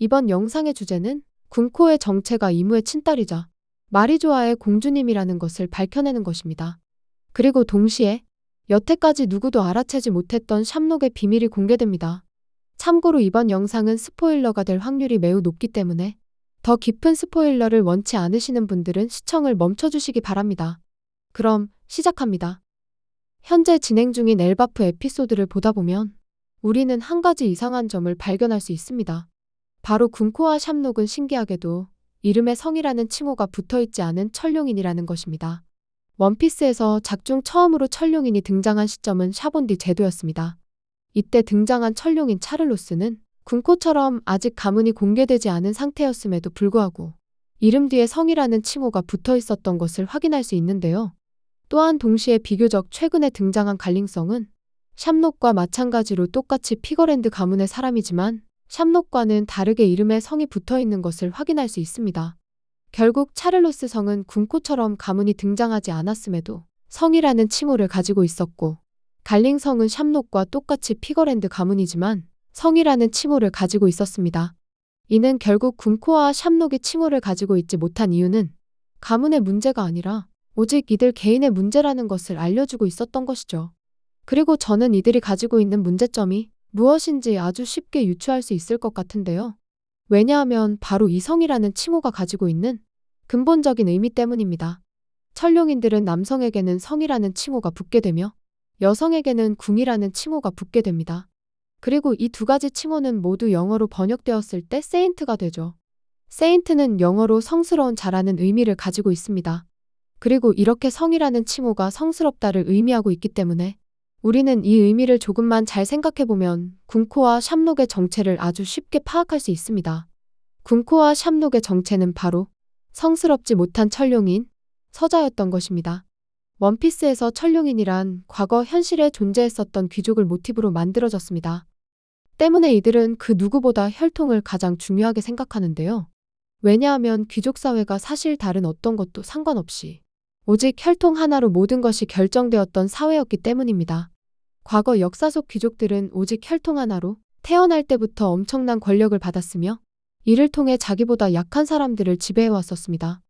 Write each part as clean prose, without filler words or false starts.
이번 영상의 주제는 군코의 정체가 이무의 친딸이자 마리조아의 공주님이라는 것을 밝혀내는 것입니다. 그리고 동시에 여태까지 누구도 알아채지 못했던 샴록의 비밀이 공개됩니다. 참고로 이번 영상은 스포일러가 될 확률이 매우 높기 때문에 더 깊은 스포일러를 원치 않으시는 분들은 시청을 멈춰주시기 바랍니다. 그럼 시작합니다. 현재 진행 중인 엘바프 에피소드를 보다 보면 우리는 한 가지 이상한 점을 발견할 수 있습니다. 바로 군코와 샴록은 신기하게도 이름에 성이라는 칭호가 붙어있지 않은 천룡인이라는 것입니다. 원피스에서 작중 처음으로 천룡인이 등장한 시점은 샤본디 제도였습니다. 이때 등장한 천룡인 차를로스는 군코처럼 아직 가문이 공개되지 않은 상태였음에도 불구하고 이름 뒤에 성이라는 칭호가 붙어 있었던 것을 확인할 수 있는데요. 또한 동시에 비교적 최근에 등장한 갈링성은 샴록과 마찬가지로 똑같이 피거랜드 가문의 사람이지만 샴록과는 다르게 이름에 성이 붙어 있는 것을 확인할 수 있습니다. 결국 차를로스 성은 군코처럼 가문이 등장하지 않았음에도 성이라는 칭호를 가지고 있었고, 갈링 성은 샴록과 똑같이 피거랜드 가문이지만 성이라는 칭호를 가지고 있었습니다. 이는 결국 군코와 샴록이 칭호를 가지고 있지 못한 이유는 가문의 문제가 아니라 오직 이들 개인의 문제라는 것을 알려주고 있었던 것이죠. 그리고 저는 이들이 가지고 있는 문제점이 무엇인지 아주 쉽게 유추할 수 있을 것 같은데요. 왜냐하면 바로 이 성이라는 칭호가 가지고 있는 근본적인 의미 때문입니다. 천룡인들은 남성에게는 성이라는 칭호가 붙게 되며 여성에게는 궁이라는 칭호가 붙게 됩니다. 그리고 이 두 가지 칭호는 모두 영어로 번역되었을 때 세인트가 되죠. 세인트는 영어로 성스러운 자라는 의미를 가지고 있습니다. 그리고 이렇게 성이라는 칭호가 성스럽다를 의미하고 있기 때문에 우리는 이 의미를 조금만 잘 생각해보면 군코와 샴록의 정체를 아주 쉽게 파악할 수 있습니다. 군코와 샴록의 정체는 바로 성스럽지 못한 천룡인, 서자였던 것입니다. 원피스에서 천룡인이란 과거 현실에 존재했었던 귀족을 모티브로 만들어졌습니다. 때문에 이들은 그 누구보다 혈통을 가장 중요하게 생각하는데요. 왜냐하면 귀족 사회가 사실 다른 어떤 것도 상관없이 오직 혈통 하나로 모든 것이 결정되었던 사회였기 때문입니다. 과거 역사 속 귀족들은 오직 혈통 하나로 태어날 때부터 엄청난 권력을 받았으며 이를 통해 자기보다 약한 사람들을 지배해왔었습니다.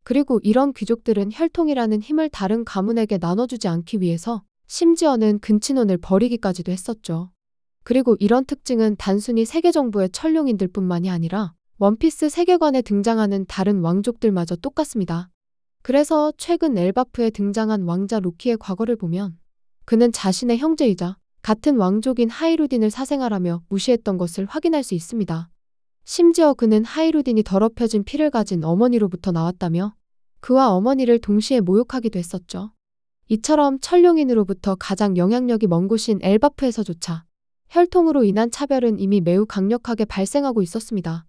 그리고 이런 귀족들은 혈통이라는 힘을 다른 가문에게 나눠주지 않기 위해서 심지어는 근친혼을 벌이기까지도 했었죠. 그리고 이런 특징은 단순히 세계 정부의 천룡인들 뿐만이 아니라 원피스 세계관에 등장하는 다른 왕족들마저 똑같습니다. 그래서 최근 엘바프에 등장한 왕자 로키의 과거를 보면 그는 자신의 형제이자 같은 왕족인 하이루딘을 사생활하며 무시했던 것을 확인할 수 있습니다. 심지어 그는 하이루딘이 더럽혀진 피를 가진 어머니로부터 나왔다며 그와 어머니를 동시에 모욕하기도 했었죠. 이처럼 천룡인으로부터 가장 영향력이 먼 곳인 엘바프에서조차 혈통으로 인한 차별은 이미 매우 강력하게 발생하고 있었습니다.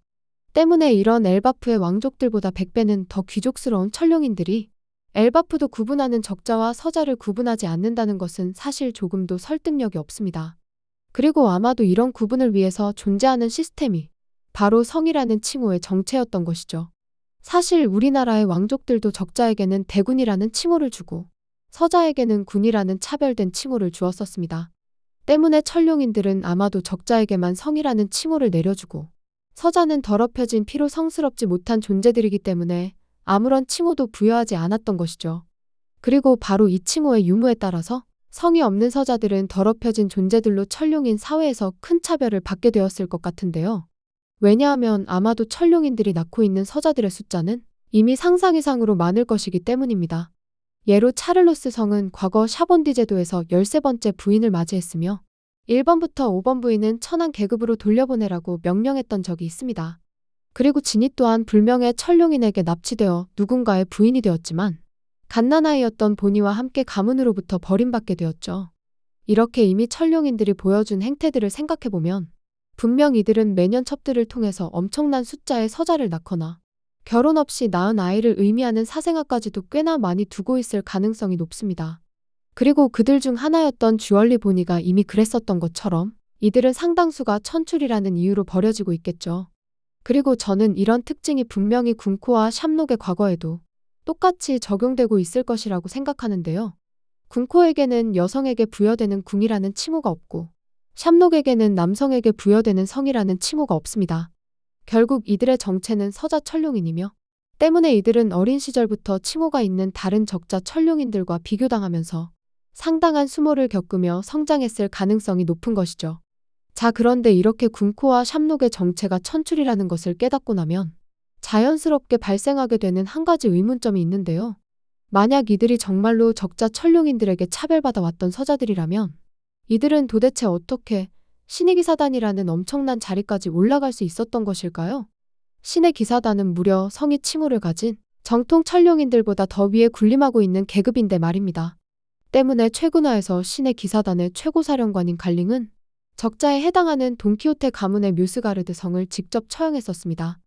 때문에 이런 엘바프의 왕족들보다 100배는 더 귀족스러운 천룡인들이 엘바프도 구분하는 적자와 서자를 구분하지 않는다는 것은 사실 조금도 설득력이 없습니다. 그리고 아마도 이런 구분을 위해서 존재하는 시스템이 바로 성이라는 칭호의 정체였던 것이죠. 사실 우리나라의 왕족들도 적자에게는 대군이라는 칭호를 주고 서자에게는 군이라는 차별된 칭호를 주었었습니다. 때문에 천룡인들은 아마도 적자에게만 성이라는 칭호를 내려주고 서자는 더럽혀진 피로 성스럽지 못한 존재들이기 때문에 아무런 칭호도 부여하지 않았던 것이죠. 그리고 바로 이 칭호의 유무에 따라서 성이 없는 서자들은 더럽혀진 존재들로 천룡인 사회에서 큰 차별을 받게 되었을 것 같은데요. 왜냐하면 아마도 천룡인들이 낳고 있는 서자들의 숫자는 이미 상상 이상으로 많을 것이기 때문입니다. 예로 차를로스 성은 과거 샤본디 제도에서 13번째 부인을 맞이했으며 1번부터 5번 부인은 천한 계급으로 돌려보내라고 명령했던 적이 있습니다. 그리고 지니 또한 불명의 천룡인에게 납치되어 누군가의 부인이 되었지만 갓난아이였던 보니와 함께 가문으로부터 버림받게 되었죠. 이렇게 이미 천룡인들이 보여준 행태들을 생각해보면 분명 이들은 매년 첩들을 통해서 엄청난 숫자의 서자를 낳거나 결혼 없이 낳은 아이를 의미하는 사생아까지도 꽤나 많이 두고 있을 가능성이 높습니다. 그리고 그들 중 하나였던 쥐얼리 보니가 이미 그랬었던 것처럼 이들은 상당수가 천출이라는 이유로 버려지고 있겠죠. 그리고 저는 이런 특징이 분명히 군코와 샴록의 과거에도 똑같이 적용되고 있을 것이라고 생각하는데요. 군코에게는 여성에게 부여되는 궁이라는 칭호가 없고 샴록에게는 남성에게 부여되는 성이라는 칭호가 없습니다. 결국 이들의 정체는 서자 천룡인이며 때문에 이들은 어린 시절부터 칭호가 있는 다른 적자 천룡인들과 비교당하면서 상당한 수모를 겪으며 성장했을 가능성이 높은 것이죠. 자, 그런데 이렇게 군코와 샴록의 정체가 천출이라는 것을 깨닫고 나면 자연스럽게 발생하게 되는 한 가지 의문점이 있는데요. 만약 이들이 정말로 적자 천룡인들에게 차별받아 왔던 서자들이라면 이들은 도대체 어떻게 신의 기사단이라는 엄청난 자리까지 올라갈 수 있었던 것일까요? 신의 기사단은 무려 성이 칭호를 가진 정통 천룡인들보다 더 위에 군림하고 있는 계급인데 말입니다. 때문에 최근화에서 신의 기사단의 최고사령관인 갈링은 적자에 해당하는 돈키호테 가문의 묘스가르드 성을 직접 처형했었습니다.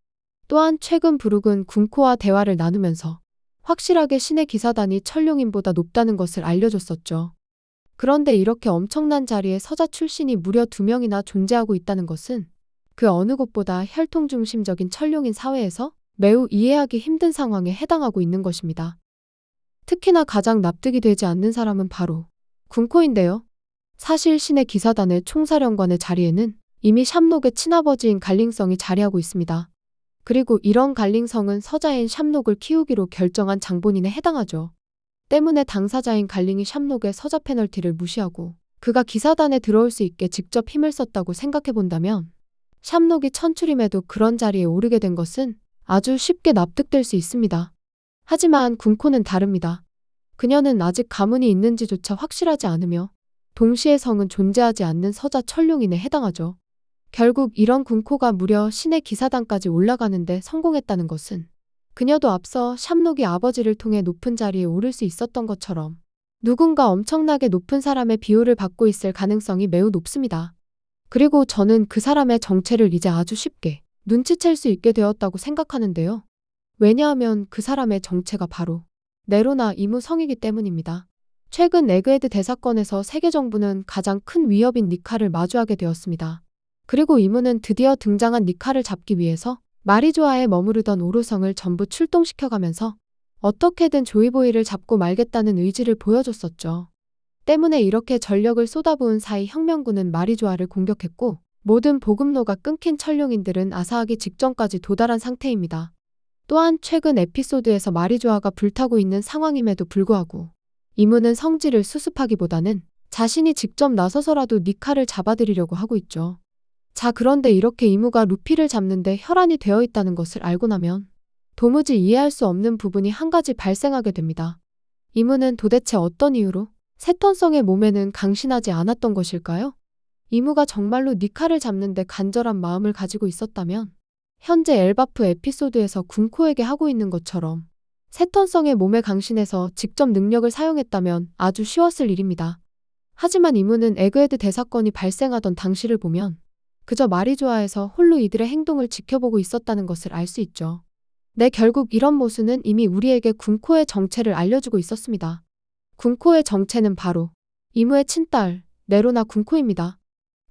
또한 최근 부룩은 군코와 대화를 나누면서 확실하게 신의 기사단이 천룡인보다 높다는 것을 알려줬었죠. 그런데 이렇게 엄청난 자리에 서자 출신이 무려 2명이나 존재하고 있다는 것은 그 어느 곳보다 혈통중심적인 천룡인 사회에서 매우 이해하기 힘든 상황에 해당하고 있는 것입니다. 특히나 가장 납득이 되지 않는 사람은 바로 군코인데요. 사실 신의 기사단의 총사령관의 자리에는 이미 샴록의 친아버지인 갈링성이 자리하고 있습니다. 그리고 이런 갈링성은 서자인 샴록을 키우기로 결정한 장본인에 해당하죠. 때문에 당사자인 갈링이 샴록의 서자 페널티를 무시하고 그가 기사단에 들어올 수 있게 직접 힘을 썼다고 생각해본다면 샴록이 천출임에도 그런 자리에 오르게 된 것은 아주 쉽게 납득될 수 있습니다. 하지만 군코는 다릅니다. 그녀는 아직 가문이 있는지조차 확실하지 않으며 동시에 성은 존재하지 않는 서자 천룡인에 해당하죠. 결국 이런 군코가 무려 신의 기사단까지 올라가는데 성공했다는 것은 그녀도 앞서 샴록이 아버지를 통해 높은 자리에 오를 수 있었던 것처럼 누군가 엄청나게 높은 사람의 비호를 받고 있을 가능성이 매우 높습니다. 그리고 저는 그 사람의 정체를 이제 아주 쉽게 눈치챌 수 있게 되었다고 생각하는데요. 왜냐하면 그 사람의 정체가 바로 네로나 이무 성이기 때문입니다. 최근 에그헤드 대사건에서 세계 정부는 가장 큰 위협인 니카를 마주하게 되었습니다. 그리고 이무는 드디어 등장한 니카를 잡기 위해서 마리조아에 머무르던 오로성을 전부 출동시켜가면서 어떻게든 조이보이를 잡고 말겠다는 의지를 보여줬었죠. 때문에 이렇게 전력을 쏟아부은 사이 혁명군은 마리조아를 공격했고 모든 보급로가 끊긴 천룡인들은 아사하기 직전까지 도달한 상태입니다. 또한 최근 에피소드에서 마리조아가 불타고 있는 상황임에도 불구하고 이무는 성질을 수습하기보다는 자신이 직접 나서서라도 니카를 잡아들이려고 하고 있죠. 자, 그런데 이렇게 이무가 루피를 잡는데 혈안이 되어 있다는 것을 알고 나면 도무지 이해할 수 없는 부분이 한 가지 발생하게 됩니다. 이무는 도대체 어떤 이유로 세턴성의 몸에는 강신하지 않았던 것일까요? 이무가 정말로 니카를 잡는데 간절한 마음을 가지고 있었다면 현재 엘바프 에피소드에서 군코에게 하고 있는 것처럼 세턴성의 몸에 강신해서 직접 능력을 사용했다면 아주 쉬웠을 일입니다. 하지만 이무는 에그헤드 대사건이 발생하던 당시를 보면 그저 마리조아에서 홀로 이들의 행동을 지켜보고 있었다는 것을 알 수 있죠. 네, 결국 이런 모순은 이미 우리에게 군코의 정체를 알려주고 있었습니다. 군코의 정체는 바로 이무의 친딸 네로나 군코입니다.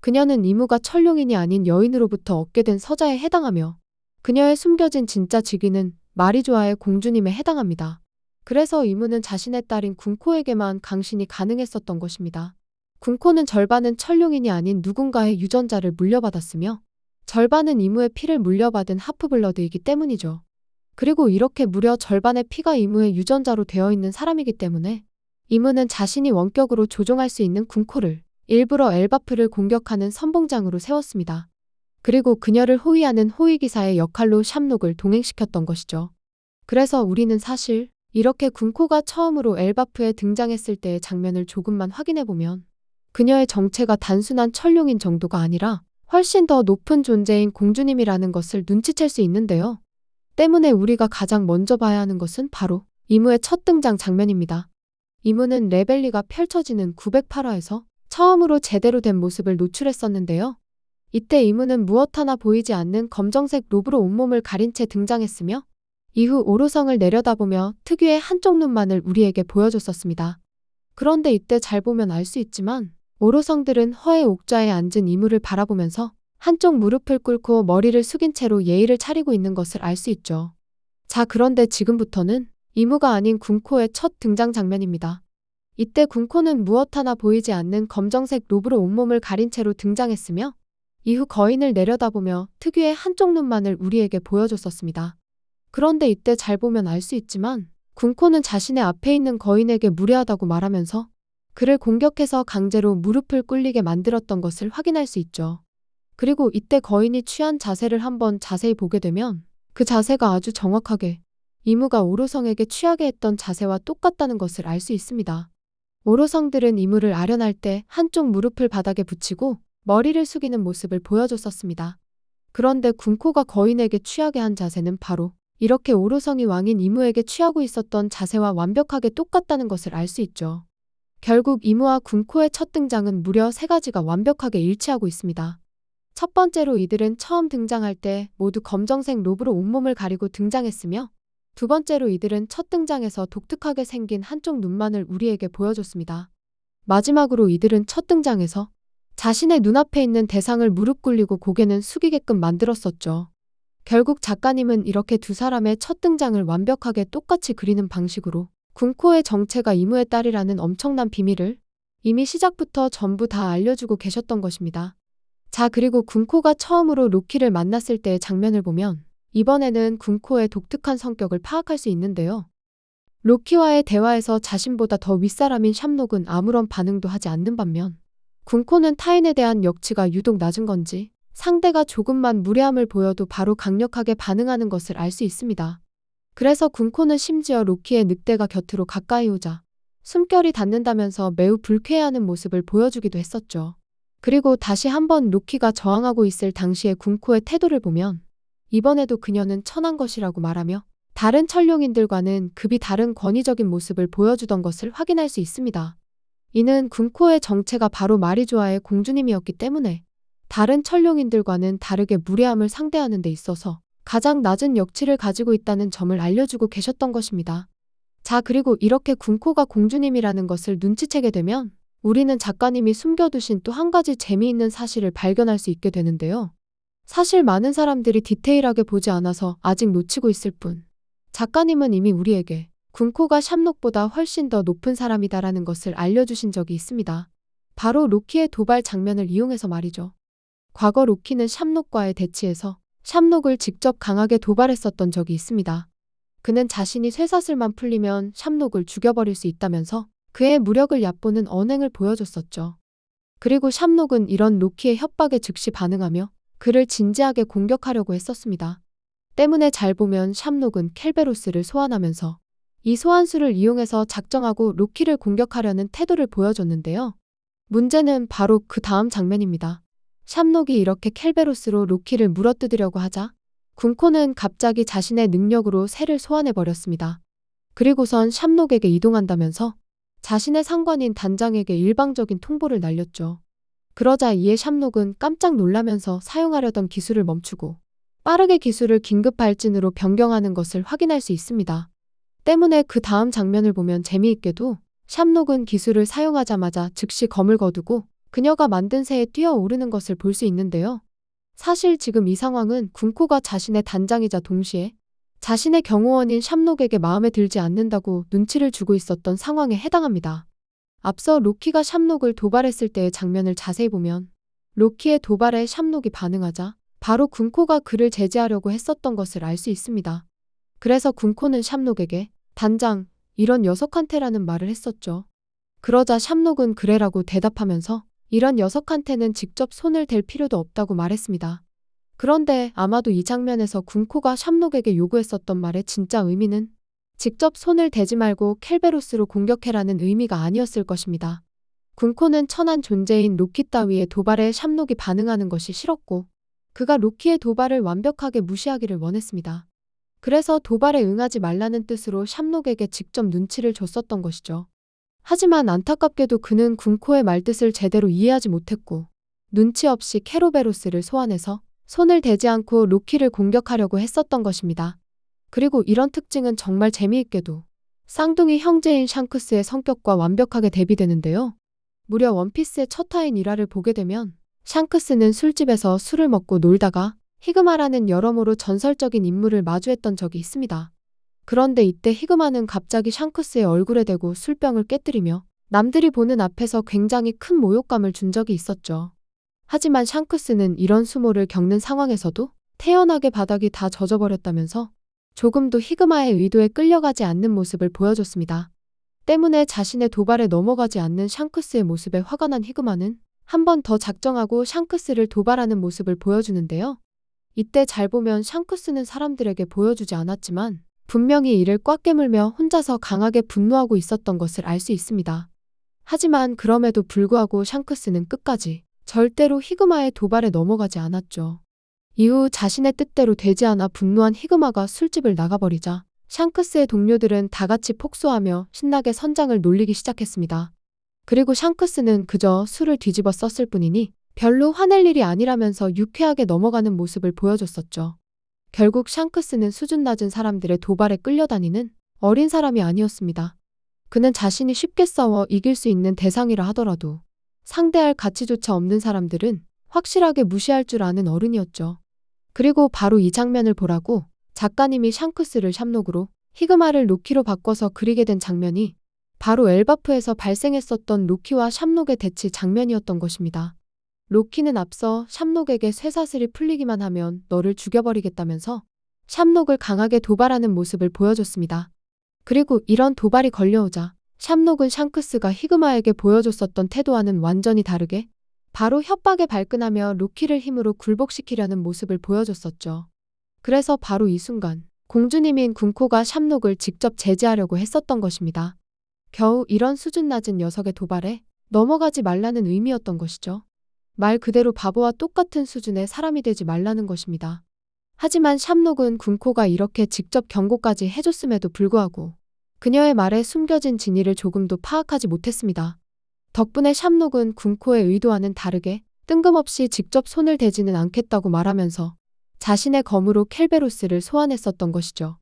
그녀는 이무가 천룡인이 아닌 여인으로부터 얻게 된 서자에 해당하며 그녀의 숨겨진 진짜 직위는 마리조아의 공주님에 해당합니다. 그래서 이무는 자신의 딸인 군코에게만 강신이 가능했었던 것입니다. 군코는 절반은 천룡인이 아닌 누군가의 유전자를 물려받았으며 절반은 이무의 피를 물려받은 하프블러드이기 때문이죠. 그리고 이렇게 무려 절반의 피가 이무의 유전자로 되어 있는 사람이기 때문에 이무는 자신이 원격으로 조종할 수 있는 군코를 일부러 엘바프를 공격하는 선봉장으로 세웠습니다. 그리고 그녀를 호위하는 호위기사의 역할로 샴록을 동행시켰던 것이죠. 그래서 우리는 사실 이렇게 군코가 처음으로 엘바프에 등장했을 때의 장면을 조금만 확인해보면 그녀의 정체가 단순한 천룡인 정도가 아니라 훨씬 더 높은 존재인 공주님이라는 것을 눈치챌 수 있는데요. 때문에 우리가 가장 먼저 봐야 하는 것은 바로 이무의 첫 등장 장면입니다. 이무는 레벨리가 펼쳐지는 908화에서 처음으로 제대로 된 모습을 노출했었는데요. 이때 이무는 무엇 하나 보이지 않는 검정색 롭으로 온몸을 가린 채 등장했으며 이후 오로성을 내려다보며 특유의 한쪽 눈만을 우리에게 보여줬었습니다. 그런데 이때 잘 보면 알 수 있지만 오로성들은 허의 옥좌에 앉은 이무를 바라보면서 한쪽 무릎을 꿇고 머리를 숙인 채로 예의를 차리고 있는 것을 알 수 있죠. 자, 그런데 지금부터는 이무가 아닌 군코의 첫 등장 장면입니다. 이때 군코는 무엇 하나 보이지 않는 검정색 롭으로 온몸을 가린 채로 등장했으며 이후 거인을 내려다보며 특유의 한쪽 눈만을 우리에게 보여줬었습니다. 그런데 이때 잘 보면 알 수 있지만 군코는 자신의 앞에 있는 거인에게 무례하다고 말하면서 그를 공격해서 강제로 무릎을 꿇리게 만들었던 것을 확인할 수 있죠. 그리고 이때 거인이 취한 자세를 한번 자세히 보게 되면 그 자세가 아주 정확하게 이무가 오로성에게 취하게 했던 자세와 똑같다는 것을 알 수 있습니다. 오로성들은 이무를 아련할 때 한쪽 무릎을 바닥에 붙이고 머리를 숙이는 모습을 보여줬었습니다. 그런데 군코가 거인에게 취하게 한 자세는 바로 이렇게 오로성이 왕인 이무에게 취하고 있었던 자세와 완벽하게 똑같다는 것을 알 수 있죠. 결국 이무와 군코의 첫 등장은 무려 3가지가 완벽하게 일치하고 있습니다. 첫 번째로 이들은 처음 등장할 때 모두 검정색 롭으로 온몸을 가리고 등장했으며 두 번째로 이들은 첫 등장에서 독특하게 생긴 한쪽 눈만을 우리에게 보여줬습니다. 마지막으로 이들은 첫 등장에서 자신의 눈앞에 있는 대상을 무릎 꿇리고 고개는 숙이게끔 만들었었죠. 결국 작가님은 이렇게 두 사람의 첫 등장을 완벽하게 똑같이 그리는 방식으로 군코의 정체가 이무의 딸이라는 엄청난 비밀을 이미 시작부터 전부 다 알려주고 계셨던 것입니다. 자, 그리고 군코가 처음으로 로키를 만났을 때의 장면을 보면 이번에는 군코의 독특한 성격을 파악할 수 있는데요. 로키와의 대화에서 자신보다 더 윗사람인 샴록은 아무런 반응도 하지 않는 반면 군코는 타인에 대한 역치가 유독 낮은 건지 상대가 조금만 무례함을 보여도 바로 강력하게 반응하는 것을 알 수 있습니다. 그래서 군코는 심지어 로키의 늑대가 곁으로 가까이 오자 숨결이 닿는다면서 매우 불쾌해하는 모습을 보여주기도 했었죠. 그리고 다시 한번 로키가 저항하고 있을 당시의 군코의 태도를 보면 이번에도 그녀는 천한 것이라고 말하며 다른 천룡인들과는 급이 다른 권위적인 모습을 보여주던 것을 확인할 수 있습니다. 이는 군코의 정체가 바로 마리조아의 공주님이었기 때문에 다른 천룡인들과는 다르게 무례함을 상대하는 데 있어서 가장 낮은 역치를 가지고 있다는 점을 알려주고 계셨던 것입니다. 자, 그리고 이렇게 군코가 공주님이라는 것을 눈치채게 되면 우리는 작가님이 숨겨두신 또 한 가지 재미있는 사실을 발견할 수 있게 되는데요. 사실 많은 사람들이 디테일하게 보지 않아서 아직 놓치고 있을 뿐 작가님은 이미 우리에게 군코가 샴록보다 훨씬 더 높은 사람이다라는 것을 알려주신 적이 있습니다. 바로 로키의 도발 장면을 이용해서 말이죠. 과거 로키는 샴록과의 대치에서 샴록을 직접 강하게 도발했었던 적이 있습니다. 그는 자신이 쇠사슬만 풀리면 샴록을 죽여버릴 수 있다면서 그의 무력을 얕보는 언행을 보여줬었죠. 그리고 샴록은 이런 로키의 협박에 즉시 반응하며 그를 진지하게 공격하려고 했었습니다. 때문에 잘 보면 샴록은 켈베로스를 소환하면서 이 소환수를 이용해서 작정하고 로키를 공격하려는 태도를 보여줬는데요. 문제는 바로 그 다음 장면입니다. 샴록이 이렇게 켈베로스로 로키를 물어뜯으려고 하자 군코는 갑자기 자신의 능력으로 새를 소환해버렸습니다. 그리고선 샴록에게 이동한다면서 자신의 상관인 단장에게 일방적인 통보를 날렸죠. 그러자 이에 샴록은 깜짝 놀라면서 사용하려던 기술을 멈추고 빠르게 기술을 긴급 발진으로 변경하는 것을 확인할 수 있습니다. 때문에 그 다음 장면을 보면 재미있게도 샴록은 기술을 사용하자마자 즉시 검을 거두고 그녀가 만든 새에 뛰어오르는 것을 볼 수 있는데요. 사실 지금 이 상황은 군코가 자신의 단장이자 동시에 자신의 경호원인 샴록에게 마음에 들지 않는다고 눈치를 주고 있었던 상황에 해당합니다. 앞서 로키가 샴록을 도발했을 때의 장면을 자세히 보면 로키의 도발에 샴록이 반응하자 바로 군코가 그를 제지하려고 했었던 것을 알 수 있습니다. 그래서 군코는 샴록에게 단장, 이런 녀석한테라는 말을 했었죠. 그러자 샴록은 그래라고 대답하면서 이런 녀석한테는 직접 손을 댈 필요도 없다고 말했습니다. 그런데 아마도 이 장면에서 군코가 샴록에게 요구했었던 말의 진짜 의미는 직접 손을 대지 말고 켈베로스로 공격해라는 의미가 아니었을 것입니다. 군코는 천한 존재인 로키 따위의 도발에 샴록이 반응하는 것이 싫었고 그가 로키의 도발을 완벽하게 무시하기를 원했습니다. 그래서 도발에 응하지 말라는 뜻으로 샴록에게 직접 눈치를 줬었던 것이죠. 하지만 안타깝게도 그는 군코의 말뜻을 제대로 이해하지 못했고 눈치 없이 케로베로스를 소환해서 손을 대지 않고 로키를 공격하려고 했었던 것입니다. 그리고 이런 특징은 정말 재미있게도 쌍둥이 형제인 샹크스의 성격과 완벽하게 대비되는데요. 무려 원피스의 첫 화인 1화를 보게 되면 샹크스는 술집에서 술을 먹고 놀다가 히그마라는 여러모로 전설적인 인물을 마주했던 적이 있습니다. 그런데 이때 히그마는 갑자기 샹크스의 얼굴에 대고 술병을 깨뜨리며 남들이 보는 앞에서 굉장히 큰 모욕감을 준 적이 있었죠. 하지만 샹크스는 이런 수모를 겪는 상황에서도 태연하게 바닥이 다 젖어버렸다면서 조금도 히그마의 의도에 끌려가지 않는 모습을 보여줬습니다. 때문에 자신의 도발에 넘어가지 않는 샹크스의 모습에 화가 난 히그마는 한 번 더 작정하고 샹크스를 도발하는 모습을 보여주는데요. 이때 잘 보면 샹크스는 사람들에게 보여주지 않았지만 분명히 이를 꽉 깨물며 혼자서 강하게 분노하고 있었던 것을 알 수 있습니다. 하지만 그럼에도 불구하고 샹크스는 끝까지 절대로 히그마의 도발에 넘어가지 않았죠. 이후 자신의 뜻대로 되지 않아 분노한 히그마가 술집을 나가버리자 샹크스의 동료들은 다 같이 폭소하며 신나게 선장을 놀리기 시작했습니다. 그리고 샹크스는 그저 술을 뒤집어 썼을 뿐이니 별로 화낼 일이 아니라면서 유쾌하게 넘어가는 모습을 보여줬었죠. 결국 샹크스는 수준 낮은 사람들의 도발에 끌려다니는 어린 사람이 아니었습니다. 그는 자신이 쉽게 싸워 이길 수 있는 대상이라 하더라도 상대할 가치조차 없는 사람들은 확실하게 무시할 줄 아는 어른이었죠. 그리고 바로 이 장면을 보라고 작가님이 샹크스를 샵록으로 히그마를 로키로 바꿔서 그리게 된 장면이 바로 엘바프에서 발생했었던 로키와 샵록의 대치 장면이었던 것입니다. 로키는 앞서 샵록에게 쇠사슬이 풀리기만 하면 너를 죽여버리겠다면서 샵록을 강하게 도발하는 모습을 보여줬습니다. 그리고 이런 도발이 걸려오자 샵록은 샹크스가 히그마에게 보여줬었던 태도와는 완전히 다르게 바로 협박에 발끈하며 로키를 힘으로 굴복시키려는 모습을 보여줬었죠. 그래서 바로 이 순간 공주님인 군코가 샵록을 직접 제지하려고 했었던 것입니다. 겨우 이런 수준 낮은 녀석의 도발에 넘어가지 말라는 의미였던 것이죠. 말 그대로 바보와 똑같은 수준의 사람이 되지 말라는 것입니다. 하지만 샵록은 군코가 이렇게 직접 경고까지 해줬음에도 불구하고 그녀의 말에 숨겨진 진위를 조금도 파악하지 못했습니다. 덕분에 샵록은 군코의 의도와는 다르게 뜬금없이 직접 손을 대지는 않겠다고 말하면서 자신의 검으로 켈베로스를 소환했었던 것이죠.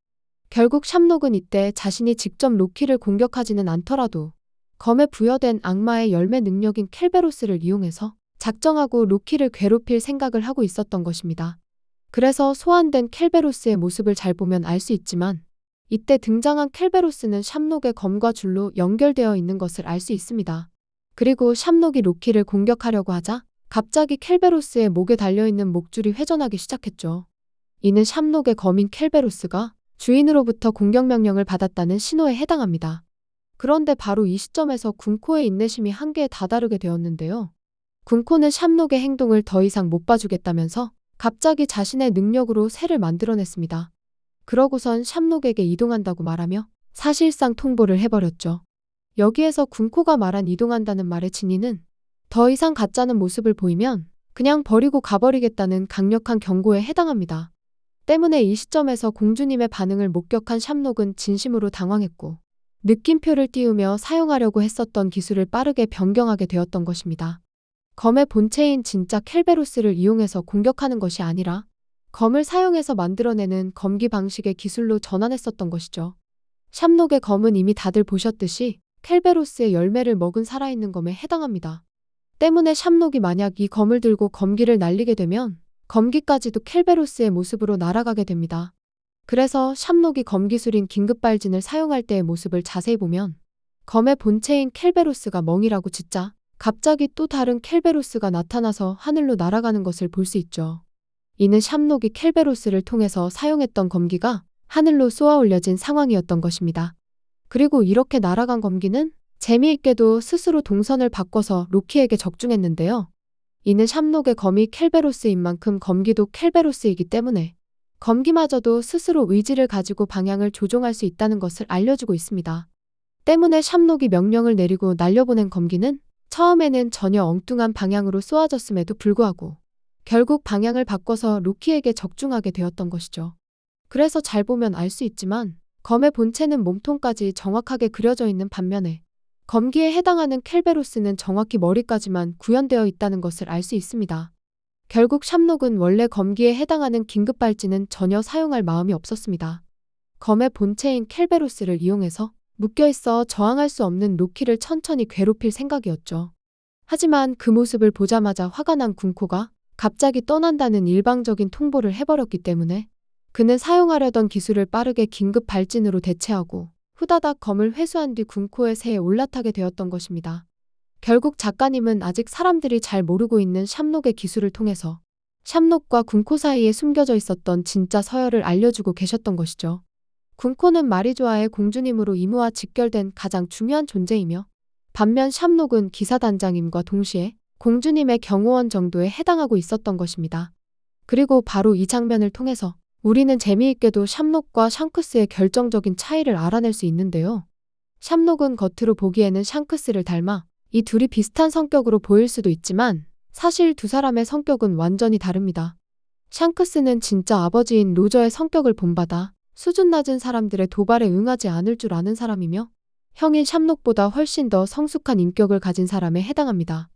결국 샵록은 이때 자신이 직접 로키를 공격하지는 않더라도 검에 부여된 악마의 열매 능력인 켈베로스를 이용해서 작정하고 로키를 괴롭힐 생각을 하고 있었던 것입니다. 그래서 소환된 켈베로스의 모습을 잘 보면 알 수 있지만 이때 등장한 켈베로스는 샵록의 검과 줄로 연결되어 있는 것을 알 수 있습니다. 그리고 샵록이 로키를 공격하려고 하자 갑자기 켈베로스의 목에 달려있는 목줄이 회전하기 시작했죠. 이는 샵록의 검인 켈베로스가 주인으로부터 공격 명령을 받았다는 신호에 해당합니다. 그런데 바로 이 시점에서 군코의 인내심이 한계에 다다르게 되었는데요. 군코는 샵록의 행동을 더 이상 못 봐주겠다면서 갑자기 자신의 능력으로 새를 만들어냈습니다. 그러고선 샵록에게 이동한다고 말하며 사실상 통보를 해버렸죠. 여기에서 군코가 말한 이동한다는 말의 진위는 더 이상 가짜는 모습을 보이면 그냥 버리고 가버리겠다는 강력한 경고에 해당합니다. 때문에 이 시점에서 공주님의 반응을 목격한 샵록은 진심으로 당황했고 느낌표를 띄우며 사용하려고 했었던 기술을 빠르게 변경하게 되었던 것입니다. 검의 본체인 진짜 켈베로스를 이용해서 공격하는 것이 아니라 검을 사용해서 만들어내는 검기 방식의 기술로 전환했었던 것이죠. 샵록의 검은 이미 다들 보셨듯이 켈베로스의 열매를 먹은 살아있는 검에 해당합니다. 때문에 샵록이 만약 이 검을 들고 검기를 날리게 되면 검기까지도 켈베로스의 모습으로 날아가게 됩니다. 그래서 샵록이 검기술인 긴급발진을 사용할 때의 모습을 자세히 보면 검의 본체인 켈베로스가 멍이라고 짓자 갑자기 또 다른 켈베로스가 나타나서 하늘로 날아가는 것을 볼 수 있죠. 이는 샵록이 켈베로스를 통해서 사용했던 검기가 하늘로 쏘아 올려진 상황이었던 것입니다. 그리고 이렇게 날아간 검기는 재미있게도 스스로 동선을 바꿔서 로키에게 적중했는데요. 이는 샵록의 검이 켈베로스인 만큼 검기도 켈베로스이기 때문에 검기마저도 스스로 의지를 가지고 방향을 조종할 수 있다는 것을 알려주고 있습니다. 때문에 샵록이 명령을 내리고 날려보낸 검기는 처음에는 전혀 엉뚱한 방향으로 쏘아졌음에도 불구하고 결국 방향을 바꿔서 로키에게 적중하게 되었던 것이죠. 그래서 잘 보면 알 수 있지만 검의 본체는 몸통까지 정확하게 그려져 있는 반면에 검기에 해당하는 켈베로스는 정확히 머리까지만 구현되어 있다는 것을 알 수 있습니다. 결국 샵록은 원래 검기에 해당하는 긴급발진은 전혀 사용할 마음이 없었습니다. 검의 본체인 켈베로스를 이용해서 묶여있어 저항할 수 없는 로키를 천천히 괴롭힐 생각이었죠. 하지만 그 모습을 보자마자 화가 난 군코가 갑자기 떠난다는 일방적인 통보를 해버렸기 때문에 그는 사용하려던 기술을 빠르게 긴급 발진으로 대체하고 후다닥 검을 회수한 뒤 군코의 새에 올라타게 되었던 것입니다. 결국 작가님은 아직 사람들이 잘 모르고 있는 샴록의 기술을 통해서 샴록과 군코 사이에 숨겨져 있었던 진짜 서열을 알려주고 계셨던 것이죠. 군코는 마리조아의 공주님으로 이무와 직결된 가장 중요한 존재이며 반면 샴록은 기사단장임과 동시에 공주님의 경호원 정도에 해당하고 있었던 것입니다. 그리고 바로 이 장면을 통해서 우리는 재미있게도 샴록과 샹크스의 결정적인 차이를 알아낼 수 있는데요. 샴록은 겉으로 보기에는 샹크스를 닮아 이 둘이 비슷한 성격으로 보일 수도 있지만 사실 두 사람의 성격은 완전히 다릅니다. 샹크스는 진짜 아버지인 로저의 성격을 본받아 수준 낮은 사람들의 도발에 응하지 않을 줄 아는 사람이며 형인 샴록보다 훨씬 더 성숙한 인격을 가진 사람에 해당합니다.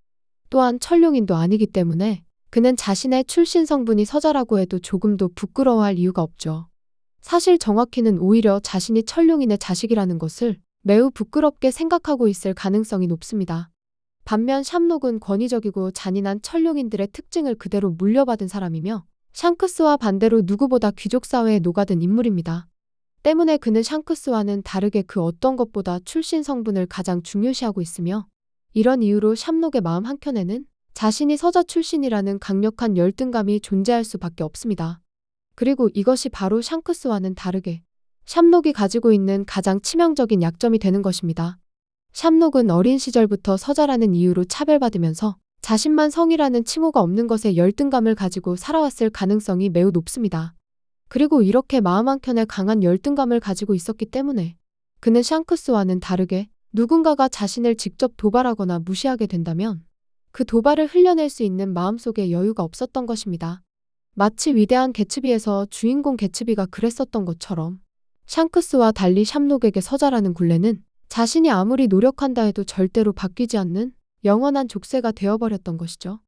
또한 천룡인도 아니기 때문에 그는 자신의 출신 성분이 서자라고 해도 조금도 부끄러워할 이유가 없죠. 사실 정확히는 오히려 자신이 천룡인의 자식이라는 것을 매우 부끄럽게 생각하고 있을 가능성이 높습니다. 반면 샴록은 권위적이고 잔인한 천룡인들의 특징을 그대로 물려받은 사람이며 샹크스와 반대로 누구보다 귀족 사회에 녹아든 인물입니다. 때문에 그는 샹크스와는 다르게 그 어떤 것보다 출신 성분을 가장 중요시하고 있으며 이런 이유로 샴록의 마음 한켠에는 자신이 서자 출신이라는 강력한 열등감이 존재할 수밖에 없습니다. 그리고 이것이 바로 샹크스와는 다르게 샴록이 가지고 있는 가장 치명적인 약점이 되는 것입니다. 샴록은 어린 시절부터 서자라는 이유로 차별받으면서 자신만 성이라는 칭호가 없는 것에 열등감을 가지고 살아왔을 가능성이 매우 높습니다. 그리고 이렇게 마음 한켠에 강한 열등감을 가지고 있었기 때문에 그는 샹크스와는 다르게 누군가가 자신을 직접 도발하거나 무시하게 된다면 그 도발을 흘려낼 수 있는 마음속에 여유가 없었던 것입니다. 마치 위대한 개츠비에서 주인공 개츠비가 그랬었던 것처럼 샹크스와 달리 샴록에게 서자라는 굴레는 자신이 아무리 노력한다 해도 절대로 바뀌지 않는 영원한 족쇄가 되어버렸던 것이죠.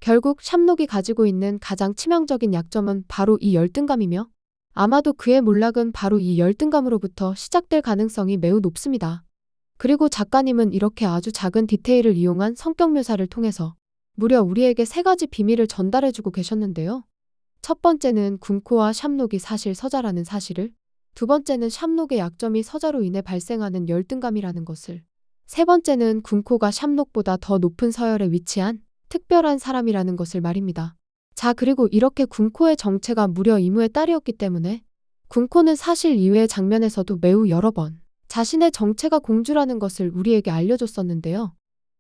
결국 샴록이 가지고 있는 가장 치명적인 약점은 바로 이 열등감이며 아마도 그의 몰락은 바로 이 열등감으로부터 시작될 가능성이 매우 높습니다. 그리고 작가님은 이렇게 아주 작은 디테일을 이용한 성격 묘사를 통해서 무려 우리에게 세 가지 비밀을 전달해주고 계셨는데요. 첫 번째는 군코와 샴록이 사실 서자라는 사실을, 두 번째는 샴록의 약점이 서자로 인해 발생하는 열등감이라는 것을, 세 번째는 군코가 샴록보다 더 높은 서열에 위치한 특별한 사람이라는 것을 말입니다. 자, 그리고 이렇게 군코의 정체가 무려 이무의 딸이었기 때문에 군코는 사실 이외의 장면에서도 매우 여러 번 자신의 정체가 공주라는 것을 우리에게 알려줬었는데요.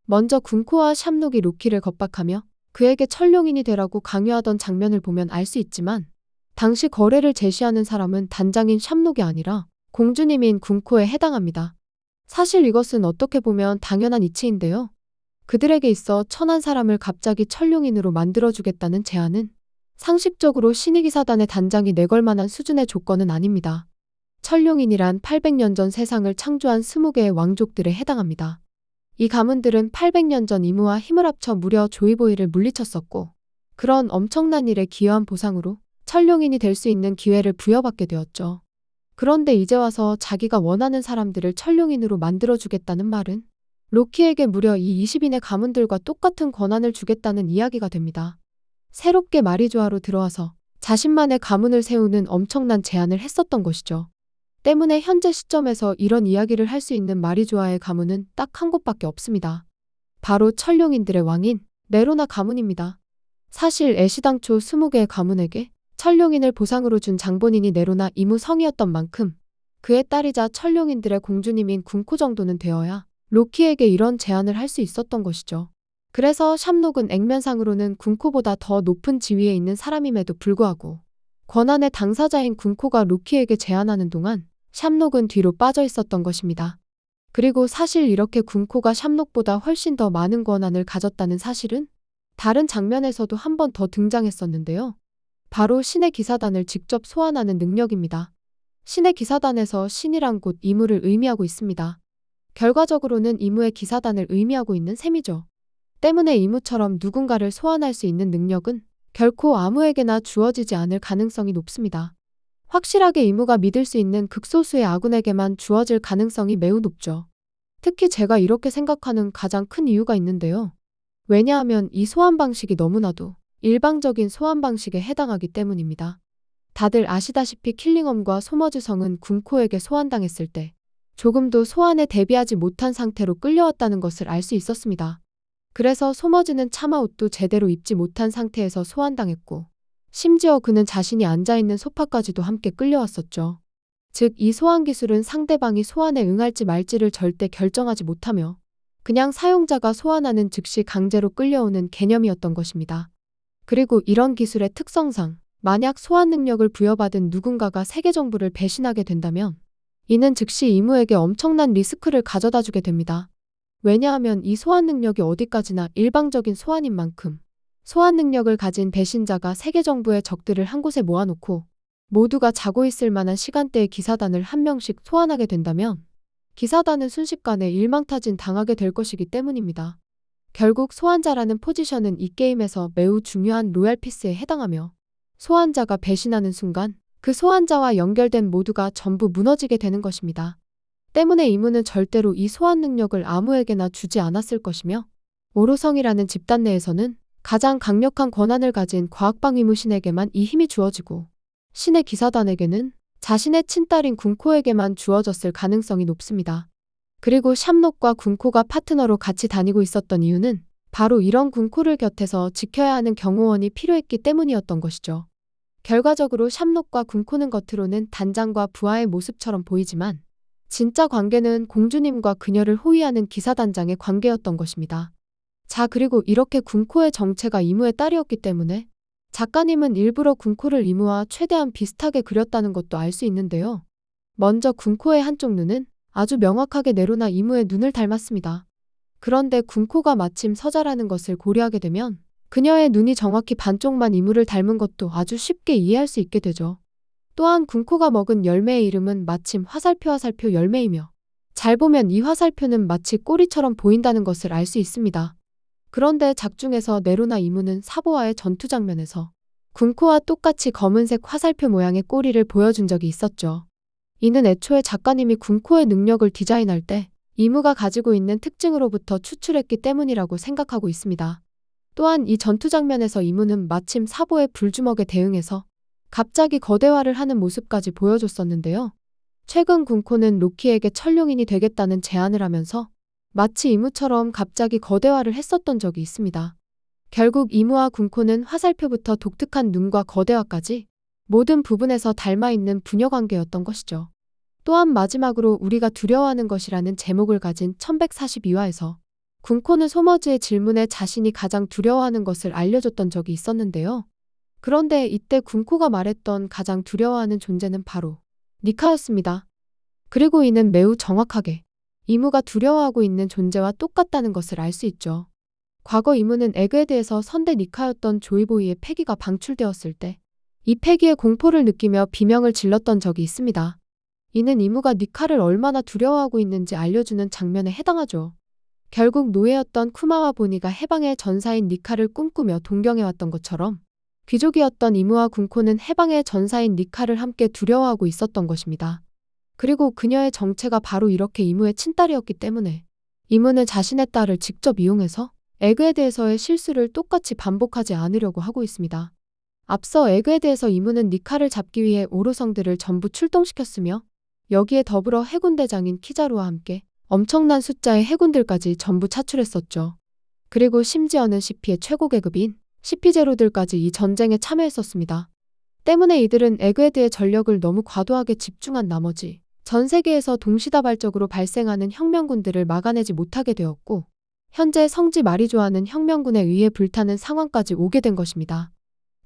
먼저 군코와 샴록이 로키를 겁박하며 그에게 천룡인이 되라고 강요하던 장면을 보면 알 수 있지만 당시 거래를 제시하는 사람은 단장인 샴록이 아니라 공주님인 군코에 해당합니다. 사실 이것은 어떻게 보면 당연한 이치인데요. 그들에게 있어 천한 사람을 갑자기 천룡인으로 만들어주겠다는 제안은 상식적으로 신의기사단의 단장이 내걸 만한 수준의 조건은 아닙니다. 천룡인이란 800년 전 세상을 창조한 20개의 왕족들에 해당합니다. 이 가문들은 800년 전 이무와 힘을 합쳐 무려 조이보이를 물리쳤었고 그런 엄청난 일에 기여한 보상으로 천룡인이 될 수 있는 기회를 부여받게 되었죠. 그런데 이제 와서 자기가 원하는 사람들을 천룡인으로 만들어주겠다는 말은 로키에게 무려 이 20인의 가문들과 똑같은 권한을 주겠다는 이야기가 됩니다. 새롭게 마리조아로 들어와서 자신만의 가문을 세우는 엄청난 제안을 했었던 것이죠. 때문에 현재 시점에서 이런 이야기를 할 수 있는 마리조아의 가문은 딱 한 곳밖에 없습니다. 바로 천룡인들의 왕인 네로나 가문입니다. 사실 애시당초 20개의 가문에게 천룡인을 보상으로 준 장본인이 네로나 이무 성이었던 만큼 그의 딸이자 천룡인들의 공주님인 군코 정도는 되어야 로키에게 이런 제안을 할 수 있었던 것이죠. 그래서 샴록은 액면상으로는 군코보다 더 높은 지위에 있는 사람임에도 불구하고 권한의 당사자인 군코가 로키에게 제안하는 동안 샴록은 뒤로 빠져 있었던 것입니다. 그리고 사실 이렇게 군코가 샴록보다 훨씬 더 많은 권한을 가졌다는 사실은 다른 장면에서도 한 번 더 등장했었는데요. 바로 신의 기사단을 직접 소환하는 능력입니다. 신의 기사단에서 신이란 곧 이무를 의미하고 있습니다. 결과적으로는 이무의 기사단을 의미하고 있는 셈이죠. 때문에 이무처럼 누군가를 소환할 수 있는 능력은 결코 아무에게나 주어지지 않을 가능성이 높습니다. 확실하게 이무가 믿을 수 있는 극소수의 아군에게만 주어질 가능성이 매우 높죠. 특히 제가 이렇게 생각하는 가장 큰 이유가 있는데요. 왜냐하면 이 소환 방식이 너무나도 일방적인 소환 방식에 해당하기 때문입니다. 다들 아시다시피 킬링엄과 소머즈성은 군코에게 소환당했을 때 조금도 소환에 대비하지 못한 상태로 끌려왔다는 것을 알 수 있었습니다. 그래서 소머지는 차마 옷도 제대로 입지 못한 상태에서 소환당했고, 심지어 그는 자신이 앉아있는 소파까지도 함께 끌려왔었죠. 즉, 이 소환 기술은 상대방이 소환에 응할지 말지를 절대 결정하지 못하며 그냥 사용자가 소환하는 즉시 강제로 끌려오는 개념이었던 것입니다. 그리고 이런 기술의 특성상 만약 소환 능력을 부여받은 누군가가 세계 정부를 배신하게 된다면 이는 즉시 이무에게 엄청난 리스크를 가져다주게 됩니다. 왜냐하면 이 소환 능력이 어디까지나 일방적인 소환인 만큼 소환 능력을 가진 배신자가 세계 정부의 적들을 한 곳에 모아놓고 모두가 자고 있을 만한 시간대에 기사단을 한 명씩 소환하게 된다면 기사단은 순식간에 일망타진 당하게 될 것이기 때문입니다. 결국 소환자라는 포지션은 이 게임에서 매우 중요한 로얄피스에 해당하며 소환자가 배신하는 순간 그 소환자와 연결된 모두가 전부 무너지게 되는 것입니다. 때문에 이무는 절대로 이 소환 능력을 아무에게나 주지 않았을 것이며 오로성이라는 집단 내에서는 가장 강력한 권한을 가진 과학방 이무신에게만 이 힘이 주어지고 신의 기사단에게는 자신의 친딸인 군코에게만 주어졌을 가능성이 높습니다. 그리고 샴록과 군코가 파트너로 같이 다니고 있었던 이유는 바로 이런 군코를 곁에서 지켜야 하는 경호원이 필요했기 때문이었던 것이죠. 결과적으로 샴록과 군코는 겉으로는 단장과 부하의 모습처럼 보이지만 진짜 관계는 공주님과 그녀를 호위하는 기사단장의 관계였던 것입니다. 자, 그리고 이렇게 군코의 정체가 이무의 딸이었기 때문에 작가님은 일부러 군코를 이무와 최대한 비슷하게 그렸다는 것도 알 수 있는데요. 먼저 군코의 한쪽 눈은 아주 명확하게 네로나 이무의 눈을 닮았습니다. 그런데 군코가 마침 서자라는 것을 고려하게 되면 그녀의 눈이 정확히 반쪽만 이무를 닮은 것도 아주 쉽게 이해할 수 있게 되죠. 또한 군코가 먹은 열매의 이름은 마침 화살표 열매이며 잘 보면 이 화살표는 마치 꼬리처럼 보인다는 것을 알 수 있습니다. 그런데 작중에서 네로나 이무는 사보와의 전투 장면에서 군코와 똑같이 검은색 화살표 모양의 꼬리를 보여준 적이 있었죠. 이는 애초에 작가님이 군코의 능력을 디자인할 때 이무가 가지고 있는 특징으로부터 추출했기 때문이라고 생각하고 있습니다. 또한 이 전투 장면에서 이무는 마침 사보의 불주먹에 대응해서 갑자기 거대화를 하는 모습까지 보여줬었는데요. 최근 군코는 로키에게 천룡인이 되겠다는 제안을 하면서 마치 이무처럼 갑자기 거대화를 했었던 적이 있습니다. 결국 이무와 군코는 화살표부터 독특한 눈과 거대화까지 모든 부분에서 닮아있는 부녀관계였던 것이죠. 또한 마지막으로 우리가 두려워하는 것이라는 제목을 가진 1142화에서 군코는 소머즈의 질문에 자신이 가장 두려워하는 것을 알려줬던 적이 있었는데요. 그런데 이때 군코가 말했던 가장 두려워하는 존재는 바로 니카였습니다. 그리고 이는 매우 정확하게 이무가 두려워하고 있는 존재와 똑같다는 것을 알 수 있죠. 과거 이무는 에그헤드에서 선대 니카였던 조이보이의 패기가 방출되었을 때 이 패기의 공포를 느끼며 비명을 질렀던 적이 있습니다. 이는 이무가 니카를 얼마나 두려워하고 있는지 알려주는 장면에 해당하죠. 결국 노예였던 쿠마와 보니가 해방의 전사인 니카를 꿈꾸며 동경해왔던 것처럼 귀족이었던 이무와 군코는 해방의 전사인 니카를 함께 두려워하고 있었던 것입니다. 그리고 그녀의 정체가 바로 이렇게 이무의 친딸이었기 때문에 이무는 자신의 딸을 직접 이용해서 에그헤드에서의 실수를 똑같이 반복하지 않으려고 하고 있습니다. 앞서 에그헤드에서 이무는 니카를 잡기 위해 오로성들을 전부 출동시켰으며 여기에 더불어 해군대장인 키자루와 함께 엄청난 숫자의 해군들까지 전부 차출했었죠. 그리고 심지어는 CP의 최고 계급인 CP0들까지 이 전쟁에 참여했었습니다. 때문에 이들은 에그헤드의 전력을 너무 과도하게 집중한 나머지 전 세계에서 동시다발적으로 발생하는 혁명군들을 막아내지 못하게 되었고 현재 성지 마리조아는 혁명군에 의해 불타는 상황까지 오게 된 것입니다.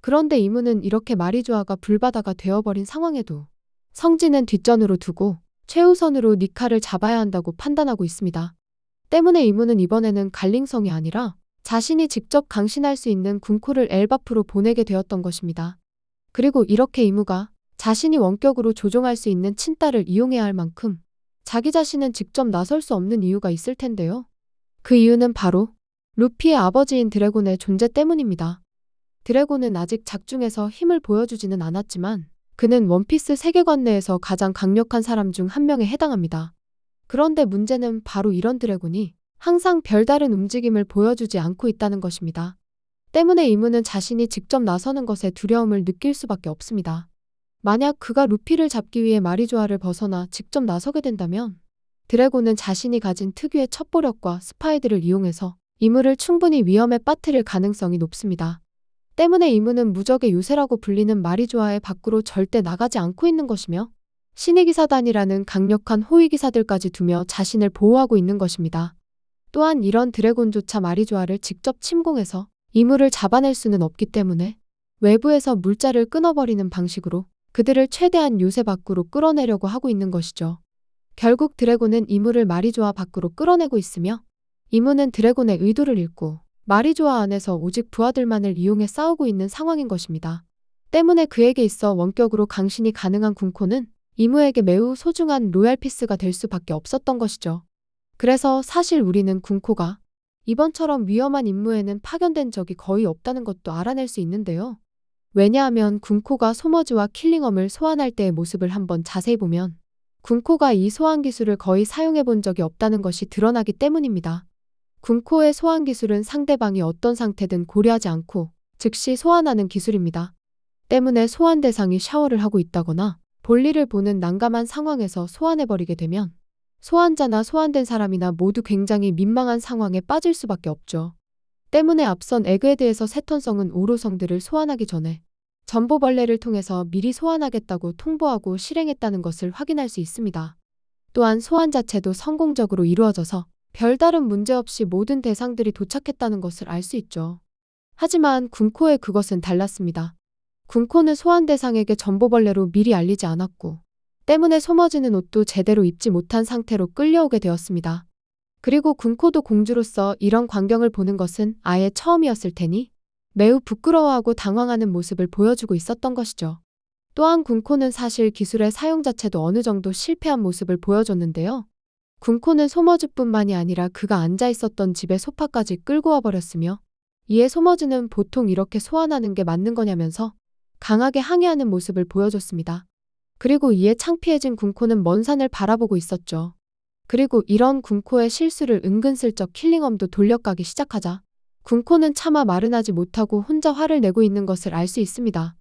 그런데 이무는 이렇게 마리조아가 불바다가 되어버린 상황에도 성지는 뒷전으로 두고 최우선으로 니카를 잡아야 한다고 판단하고 있습니다. 때문에 이무는 이번에는 갈링성이 아니라 자신이 직접 강신할 수 있는 군코를 엘바프로 보내게 되었던 것입니다. 그리고 이렇게 이무가 자신이 원격으로 조종할 수 있는 친딸을 이용해야 할 만큼 자기 자신은 직접 나설 수 없는 이유가 있을 텐데요. 그 이유는 바로 루피의 아버지인 드래곤의 존재 때문입니다. 드래곤은 아직 작중에서 힘을 보여주지는 않았지만 그는 원피스 세계관 내에서 가장 강력한 사람 중 한 명에 해당합니다. 그런데 문제는 바로 이런 드래곤이 항상 별다른 움직임을 보여주지 않고 있다는 것입니다. 때문에 이무는 자신이 직접 나서는 것에 두려움을 느낄 수밖에 없습니다. 만약 그가 루피를 잡기 위해 마리조아를 벗어나 직접 나서게 된다면 드래곤은 자신이 가진 특유의 첩보력과 스파이들을 이용해서 이무를 충분히 위험에 빠뜨릴 가능성이 높습니다. 때문에 이무는 무적의 요새라고 불리는 마리조아의 밖으로 절대 나가지 않고 있는 것이며 신의기사단이라는 강력한 호위기사들까지 두며 자신을 보호하고 있는 것입니다. 또한 이런 드래곤조차 마리조아를 직접 침공해서 이무를 잡아낼 수는 없기 때문에 외부에서 물자를 끊어버리는 방식으로 그들을 최대한 요새 밖으로 끌어내려고 하고 있는 것이죠. 결국 드래곤은 이무를 마리조아 밖으로 끌어내고 있으며 이무는 드래곤의 의도를 읽고 마리조아 안에서 오직 부하들만을 이용해 싸우고 있는 상황인 것입니다. 때문에 그에게 있어 원격으로 강신이 가능한 군코는 이무에게 매우 소중한 로얄피스가 될 수밖에 없었던 것이죠. 그래서 사실 우리는 군코가 이번처럼 위험한 임무에는 파견된 적이 거의 없다는 것도 알아낼 수 있는데요. 왜냐하면 군코가 소머즈와 킬링엄을 소환할 때의 모습을 한번 자세히 보면 군코가 이 소환 기술을 거의 사용해 본 적이 없다는 것이 드러나기 때문입니다. 군코의 소환 기술은 상대방이 어떤 상태든 고려하지 않고 즉시 소환하는 기술입니다. 때문에 소환 대상이 샤워를 하고 있다거나 볼일을 보는 난감한 상황에서 소환해버리게 되면 소환자나 소환된 사람이나 모두 굉장히 민망한 상황에 빠질 수밖에 없죠. 때문에 앞선 에그헤드에서 세턴성은 오로성들을 소환하기 전에 전보벌레를 통해서 미리 소환하겠다고 통보하고 실행했다는 것을 확인할 수 있습니다. 또한 소환 자체도 성공적으로 이루어져서 별다른 문제 없이 모든 대상들이 도착했다는 것을 알 수 있죠. 하지만 군코의 그것은 달랐습니다. 군코는 소환 대상에게 전보벌레로 미리 알리지 않았고 때문에 소머지는 옷도 제대로 입지 못한 상태로 끌려오게 되었습니다. 그리고 군코도 공주로서 이런 광경을 보는 것은 아예 처음이었을 테니 매우 부끄러워하고 당황하는 모습을 보여주고 있었던 것이죠. 또한 군코는 사실 기술의 사용 자체도 어느 정도 실패한 모습을 보여줬는데요. 군코는 소머즈뿐만이 아니라 그가 앉아 있었던 집의 소파까지 끌고 와버렸으며 이에 소머즈는 보통 이렇게 소환하는 게 맞는 거냐면서 강하게 항의하는 모습을 보여줬습니다. 그리고 이에 창피해진 군코는 먼 산을 바라보고 있었죠. 그리고 이런 군코의 실수를 은근슬쩍 킬링엄도 돌려가기 시작하자 군코는 차마 말은 하지 못하고 혼자 화를 내고 있는 것을 알 수 있습니다.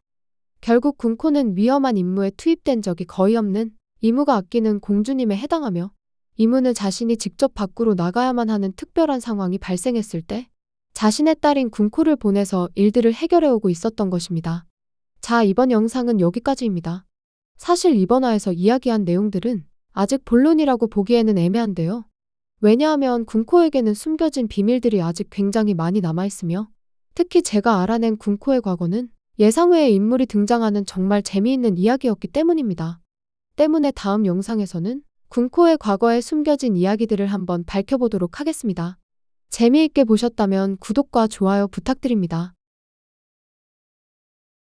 결국 군코는 위험한 임무에 투입된 적이 거의 없는 이무가 아끼는 공주님에 해당하며 이무는 자신이 직접 밖으로 나가야만 하는 특별한 상황이 발생했을 때 자신의 딸인 군코를 보내서 일들을 해결해오고 있었던 것입니다. 자, 이번 영상은 여기까지입니다. 사실 이번 화에서 이야기한 내용들은 아직 본론이라고 보기에는 애매한데요. 왜냐하면 군코에게는 숨겨진 비밀들이 아직 굉장히 많이 남아있으며 특히 제가 알아낸 군코의 과거는 예상 외의 인물이 등장하는 정말 재미있는 이야기였기 때문입니다. 때문에 다음 영상에서는 군코의 과거에 숨겨진 이야기들을 한번 밝혀보도록 하겠습니다. 재미있게 보셨다면 구독과 좋아요 부탁드립니다.